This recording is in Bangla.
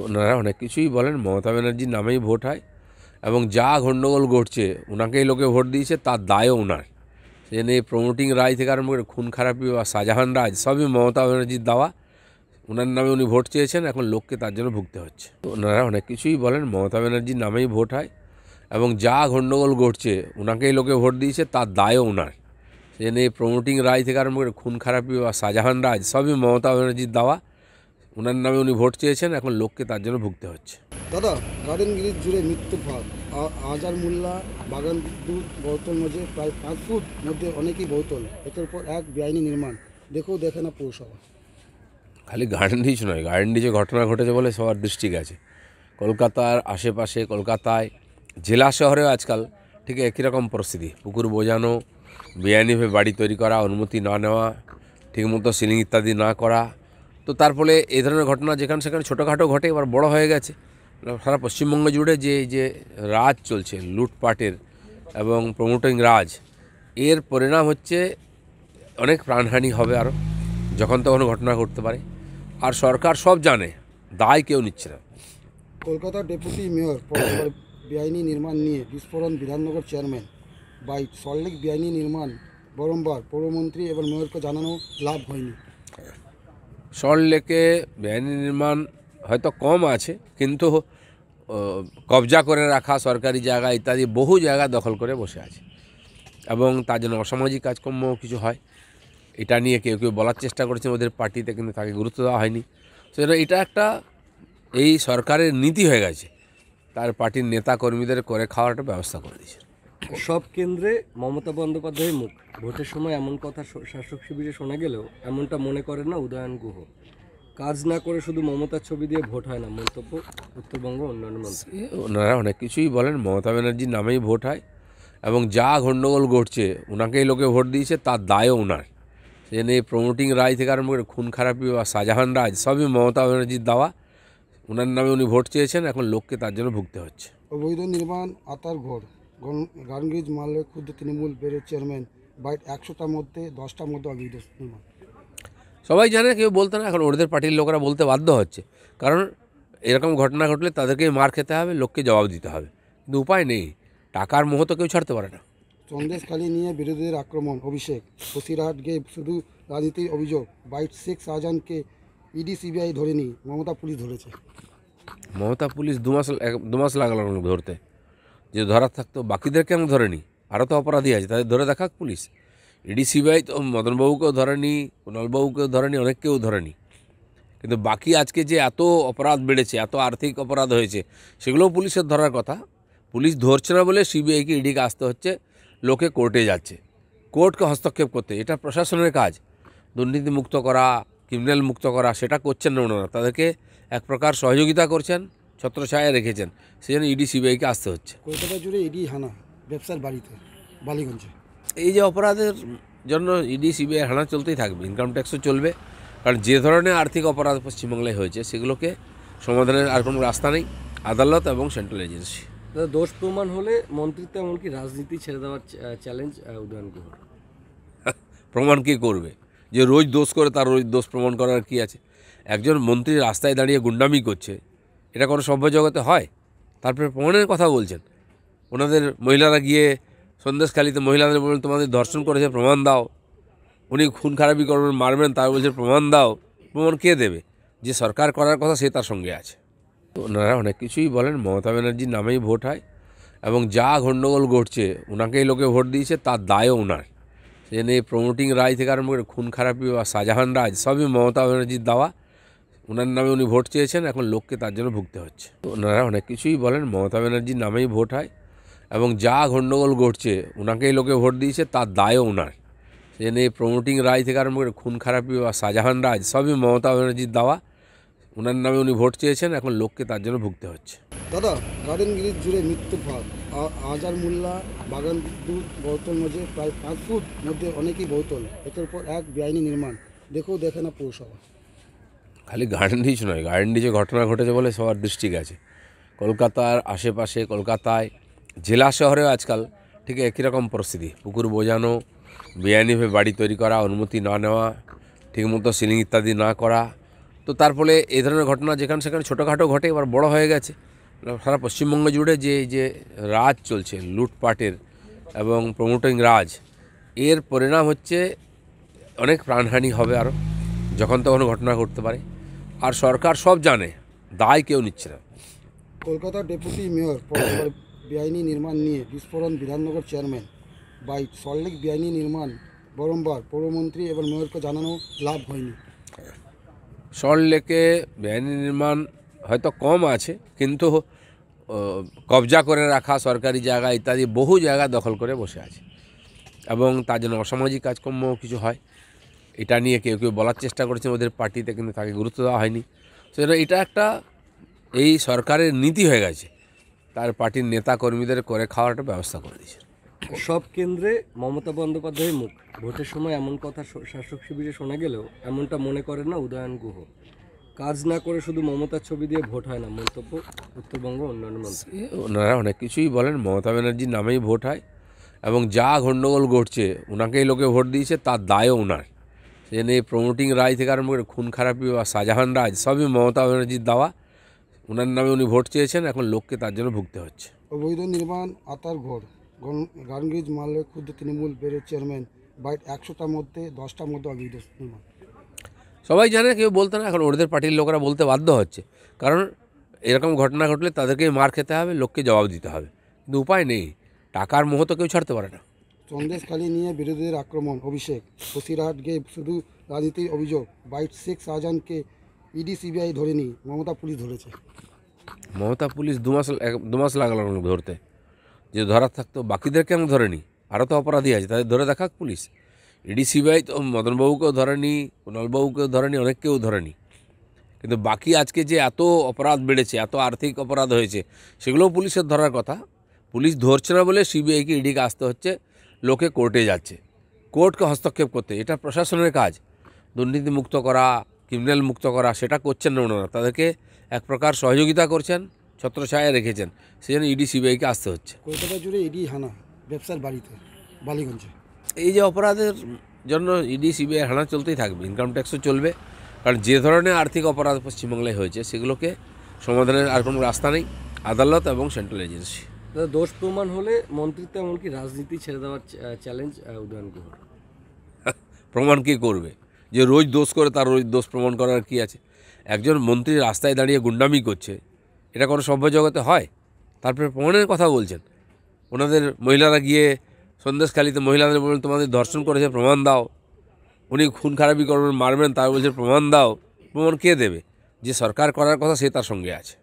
ওনারা অনেক কিছুই বলেন, মমতা ব্যানার্জির নামেই ভোট হয় এবং যা গণ্ডগোল ঘটছে ওনাকেই লোকে ভোট দিয়েছে, তার দায়ও ওনার। সেজন্য এই প্রমোটিং রায় থেকে আরম্ভ করে খুন খারাপি বা শাহজাহান রাজ সবই মমতা ব্যানার্জির দেওয়া। ওনার নামে উনি ভোট চেয়েছেন, এখন লোককে তার জন্য ভুগতে হচ্ছে। ওনারা অনেক কিছুই বলেন, মমতা ব্যানার্জির নামেই ভোট হয় এবং যা গণ্ডগোল ঘটছে ওনাকেই লোকে ভোট দিয়েছে, তার দায়ও ওনার। সেজন্য এই প্রমোটিং রায় থেকে আরম্ভ করে খুন খারাপি বা শাহজাহান রাজ সবই মমতা ব্যানার্জির দেওয়া। ওনার নামে উনি ভোট চেয়েছেন, এখন লোককে তার জন্য ভুগতে হচ্ছে। দাদা, গার্ডেন ব্রিজ জুড়ে মৃত্যুর ভাগ। আজার মোল্লা বাগান দুধ বোতল মধ্যে প্রায় 5 ফুট মধ্যে অনেকই বোতল, একের পর এক বেআইনি নির্মাণ। দেখে না পৌরসভা। খালি গার্ডেন রিচ নয়, গার্ডেন রিচে ঘটনা ঘটেছে বলে সবার দৃষ্টি গেছে। কলকাতার আশেপাশে, কলকাতায় জেলা শহরেও আজকাল ঠিক একই রকম পরিস্থিতি। পুকুর বোঝানো, বেআইনিভাবে বাড়ি তৈরি করা, অনুমতি না নেওয়া, ঠিকমতো সিলিং ইত্যাদি না করা। তো তার ফলে এই ধরনের ঘটনা যেখানে সেখানে ছোটোখাটো ঘটে, এবার বড় হয়ে গেছে। সারা পশ্চিমবঙ্গ জুড়ে যে রাজ চলছে লুটপাটের এবং প্রমোটিং রাজ, এর পরিণাম হচ্ছে অনেক প্রাণহানি হবে আরও, যখন তখন ঘটনা ঘটতে পারে। আর সরকার সব জানে, দায় কেউ নিচ্ছে না। কলকাতার ডেপুটি মেয়র পরস্পর বেআইনি নির্মাণ নিয়ে বিস্ফোরণ, বিধাননগর চেয়ারম্যান বাইট। সল্টলেক বেআইনি নির্মাণ বারংবার পৌরমন্ত্রী এবং মেয়রকে জানানো, লাভ হয়নি। সল্টলেকে বেআইনি নির্মাণ হয়তো কম আছে, কিন্তু কবজা করে রাখা সরকারি জায়গা ইত্যাদি বহু জায়গা দখল করে বসে আছে এবং তার জন্য অসামাজিক কাজকর্ম কিছু হয়। এটা নিয়ে কেউ কেউ বলার চেষ্টা করেছে ওদের পার্টিতে, কিন্তু তাকে গুরুত্ব দেওয়া হয়নি। সেটা এটা একটা এই সরকারের নীতি হয়ে গেছে, তার পার্টির নেতা কর্মীদের করে খাওয়ার একটা ব্যবস্থা করে দিয়েছে। সব কেন্দ্রে মমতা বন্দ্যোপাধ্যায়ের মুখ। ভোটের সময় এমন কথা শাসক শিবিরে শোনা গেলেও এমনটা মনে করেন না উদয়ন গুহ। কাজ না করে শুধু মমতার ছবি দিয়ে ভোট হয় না, মন্তব্য উত্তরবঙ্গ উন্নয়ন মন্ত্রী। ওনারা অনেক কিছুই বলেন, মমতা ব্যানার্জির নামেই ভোট হয় এবং যা গণ্ডগোল ঘটছে ওনাকেই লোকে ভোট দিয়েছে, তার দায়ও ওনার। সেজন্য এই প্রমোটিং রায় থেকে আরম্ভ করে খুন খারাপি বা শাহজাহান রাজ সবই মমতা ব্যানার্জির দেওয়া। ওনার নামে উনি ভোট চেয়েছেন, এখন লোককে তার জন্য ভুগতে হচ্ছে। অবৈধ নির্মাণ আতার ঘর। গার্ডেন ব্রিজ মারলে ক্ষুদ্র তৃণমূল বেড়ে চেয়ারম্যান বাইট। 100টার মধ্যে 10টার মধ্যে অবৈধ নির্মাণ। সবাই জানে, কেউ বলতে না, এখন ওদের পার্টির লোকেরা বলতে বাধ্য হচ্ছে, কারণ এরকম ঘটনা ঘটলে তাদেরকে মার খেতে হবে, লোককে জবাব দিতে হবে, কিন্তু উপায় নেই। টাকার মোহ তো কেউ ছাড়তে পারে না। সন্দেশখালী নিয়ে বিরোধীদের আক্রমণ, অভিষেক। বসিরহাট গিয়ে শুধু রাজনীতির অভিযোগ। বাইট শেখ শাহজাহানকে ইডি সিবিআই ধরেনি, মমতা পুলিশ ধরেছে। মমতা পুলিশ দু মাস লাগলো ধরতে। যে ধরার থাকতো, বাকিদের কেন ধরেনি? আরও তো অপরাধী আছে, তাদের ধরে দেখাক পুলিশ। ইডি সিবিআই তো মদনবাবুকেও ধরেনি, কুণালবাবুকেও ধরেনি, অনেককেও ধরেনি, কিন্তু বাকি আজকে যে এত অপরাধ বেড়েছে, এত আর্থিক অপরাধ হয়েছে, সেগুলোও পুলিশের ধরার কথা। পুলিশ ধরছে না বলে সিবিআইকে, ইডিকে আসতে হচ্ছে, লোকে কোর্টে যাচ্ছে, কোর্টকে হস্তক্ষেপ করতে। এটা প্রশাসনের কাজ, দুর্নীতি মুক্ত করা, ক্রিমিনাল মুক্ত করা, সেটা করছেন না ওনারা। তাদেরকে এক প্রকার সহযোগিতা করছেন, ছত্রছায়ায় রেখেছেন, সেজন্য ইডি সিবিআইকে আসতে হচ্ছে। কলকাতা জুড়ে ইডি হানা ব্যবসার বাড়িতে, বালিগঞ্জে। এই যে অপরাধের জন্য ইডি সিবিআই হানা চলতেই থাকবে, ইনকাম ট্যাক্সও চলবে, কারণ যে ধরনের আর্থিক অপরাধ পশ্চিমবাংলায় হয়েছে সেগুলোকে সমাধানের আর কোনো রাস্তা নেই, আদালত এবং সেন্ট্রাল এজেন্সি। দোষ প্রমাণ হলে মন্ত্রিত্ব এমনকি রাজনীতি ছেড়ে দেওয়ার চ্যালেঞ্জ উদয়ন গুহ। প্রমাণ কী করবে? যে রোজ দোষ করে তার রোজ দোষ প্রমাণ করার কি আছে? একজন মন্ত্রী রাস্তায় দাঁড়িয়ে গুন্ডামি করছে, এটা কোনো সভ্য জগতে হয়? তারপরে প্রমাণের কথা বলছেন। ওনাদের মহিলারা গিয়ে সন্দেশখালিতে মহিলাদের বলবেন তোমাদের ধর্ষণ করেছে, প্রমাণ দাও। উনি খুন খারাপি করবেন, মারবেন, তার বলছে প্রমাণ দাও। প্রমাণ কে দেবে? যে সরকার করার কথা সে তার সঙ্গে আছে। ওনারা অনেক কিছুই বলেন, মমতা ব্যানার্জির নামেই ভোট হয় এবং যা গণ্ডগোল ঘটছে ওনাকেই লোকে ভোট দিয়েছে, তার দায়ও ওনার। সেজন্য এই প্রমোটিং রায় থেকে আরম্ভ করে খুন খারাপি বা শাহজাহান রাজ সবই মমতা ব্যানার্জির দেওয়া। ওনার নামে উনি ভোট চেয়েছেন, এখন লোককে তার জন্য ভুগতে হচ্ছে। ওনারা অনেক কিছুই বলেন, মমতা ব্যানার্জির নামেই ভোট হয় এবং যা গণ্ডগোল ঘটছে ওনাকেই লোকে ভোট দিয়েছে, তার দায়ও ওনার। সেজন্য এই প্রমোটিং রায় থেকে আরম্ভ করে খুন খারাপি বা শাহজাহান রাজ সবই মমতা ব্যানার্জির দেওয়া। ওনার নামে উনি ভোট চেয়েছেন, এখন লোককে তার জন্য ভুগতে হচ্ছে। দাদা, গার্ডেন ব্রিজ জুড়ে মৃত্যুর ভাগ। আজার মোল্লা বাগান দুধ বোতল মধ্যে প্রায় 5 ফুট মধ্যে অনেকই বোতল, একের পর এক বেআইনি নির্মাণ। দেখে না পৌরসভা। খালি গার্ডেন রিচ নয়, গার্ডেন রিচে ঘটনা ঘটেছে বলে সবার দৃষ্টি গেছে। কলকাতার আশেপাশে, কলকাতায় জেলা শহরেও আজকাল ঠিক একই রকম পরিস্থিতি। পুকুর বোঝানো, বেআইনিভাবে বাড়ি তৈরি করা, অনুমতি না নেওয়া, ঠিকমতো সিলিং ইত্যাদি না করা। তো তার ফলে এই ধরনের ঘটনা যেখানে সেখানে ছোটোখাটো ঘটে এবার বড় হয়ে গেছে। সারা পশ্চিমবঙ্গ জুড়ে যে রাজ চলছে লুটপাটের এবং প্রমোটিং রাজ, এর পরিণাম হচ্ছে অনেক প্রাণহানি হবে আরও, যখন তখন ঘটনা ঘটতে পারে। আর সরকার সব জানে, দায় কেউ নিচ্ছে না। কলকাতার ডেপুটি মেয়র পরস্পর বেআইনি নির্মাণ নিয়ে বিস্ফোরণ বিধাননগর চেয়ারম্যান বাইট সল্টলেক বেআইনি নির্মাণ বারংবার পৌরমন্ত্রী এবং মেয়রকে জানানো লাভ হয়নি। সল্টলেকে বেআইনি নির্মাণ হয়তো কম আছে, কিন্তু কবজা করে রাখা সরকারি জায়গা ইত্যাদি বহু জায়গা দখল করে বসে আছে, এবং তার জন্য অসামাজিক কাজকর্ম কিছু হয়। এটা নিয়ে কেউ কেউ বলার চেষ্টা করেছে ওদের পার্টিতে, কিন্তু তাকে গুরুত্ব দেওয়া হয়নি। সেটা এটা একটা এই সরকারের নীতি হয়ে গেছে, তার পার্টির নেতা কর্মীদের করে খাওয়ার একটা ব্যবস্থা করে দিয়েছে। সব কেন্দ্রে মমতা বন্দ্যোপাধ্যায়ের মুখ। ভোটের সময় এমন কথা শাসক শিবিরে শোনা গেলেও এমনটা মনে করেন না উদয়ন গুহ। কাজ না করে শুধু মমতার ছবি দিয়ে ভোট হয় না, মন্তব্য উত্তরবঙ্গ উন্নয়ন মন্ত্রী। ওনারা অনেক কিছুই বলেন, মমতা ব্যানার্জির নামেই ভোট হয়, এবং যা গণ্ডগোল ঘটছে ওনাকেই লোকে ভোট দিয়েছে, তার দায়ও ওনার। সেজন্য এই প্রমোটিং রাজ থেকে আরম্ভ করে খুন খারাপি বা শাহজাহান রাজ সবই মমতা ব্যানার্জির দাওয়া। ওনার নামে উনি ভোট চেয়েছেন, এখন লোককে তার জন্য ভুগতে হচ্ছে। অবৈধ নির্মাণ আতার ঘর গার্নগিজ মারলে ক্ষুদ্র তৃণমূল বেড়ে চেয়ারম্যান বাইট 100টার মধ্যে 10টার মধ্যে অবৈধ নির্মাণ। সবাই জানে, কেউ বলতে না, এখন ওদের পার্টির লোকেরা বলতে বাধ্য হচ্ছে, কারণ এরকম ঘটনা ঘটলে তাদেরকে মার খেতে হবে, লোককে জবাব দিতে হবে, কিন্তু উপায় নেই, টাকার মোহ তো কেউ ছাড়তে পারে না। সন্দেশখালি নিয়ে বিরোধীদের আক্রমণ, অভিষেক বসিরহাট গিয়ে শুধু রাজনীতির অভিযোগ। বাইট শেখ শাহজাহানকে ইডি সিবিআই ধরেনি, মমতা পুলিশ ধরেছে। মমতা পুলিশ দু মাস লাগলো ধরতে, যে ধরার থাকতো বাকিদের কেন ধরেনি? আরও তো অপরাধী আছে, তাদের ধরে দেখাক পুলিশ। ইডি সিবিআই তো মদনবাবুকেও ধরেনি, কুণালবাবুকেও ধরেনি, অনেককেও ধরেনি, কিন্তু বাকি আজকে যে এত অপরাধ বেড়েছে, এত আর্থিক অপরাধ হয়েছে, সেগুলোও পুলিশের ধরার কথা। পুলিশ ধরছে না বলে সিবিআইকে ইডিকে আসতে হচ্ছে, লোকে কোর্টে যাচ্ছে, কোর্টকে হস্তক্ষেপ করতে। এটা প্রশাসনের কাজ, দুর্নীতি মুক্ত করা, ক্রিমিনাল মুক্ত করা, সেটা করছেন না ওনারা। তাদেরকে এক প্রকার সহযোগিতা করছেন, ছত্রছায়ায় রেখেছেন, সেজন্য ইডি সিবিআইকে আসতে হচ্ছে। কলকাতা জুড়ে ইডি হানা ব্যবসার বাড়িতে বালিগঞ্জে। এই যে অপরাধের জন্য ইডি সিবিআই হানা চলতেই থাকবে, ইনকাম ট্যাক্সও চলবে, কারণ যে ধরনের আর্থিক অপরাধ পশ্চিমবাংলায় হয়েছে সেগুলোকে সমাধানের আর কোনো রাস্তা নেই, আদালত এবং সেন্ট্রাল এজেন্সি। দোষ প্রমাণ হলে মন্ত্রিত্ব এমনকি রাজনীতি ছেড়ে দেওয়ার চ্যালেঞ্জ উদয়ন গুহর। প্রমাণ কে করবে? যে রোজ দোষ করে তার রোজ দোষ প্রমাণ করার কি আছে? একজন মন্ত্রী রাস্তায় দাঁড়িয়ে গুন্ডামি করছে, এটা কোনো সভ্য জগতে হয়? তারপরে প্রমাণের কথা বলছেন। ওনাদের মহিলারা গিয়ে সন্দেশখালিতে মহিলাদের বলবেন তোমাদের ধর্ষণ করেছে, প্রমাণ দাও। উনি খুন খারাপি করবেন, মারবেন, তার বলছে প্রমাণ দাও। প্রমাণ কে দেবে? যে সরকার করার কথা সে তার সঙ্গে আছে।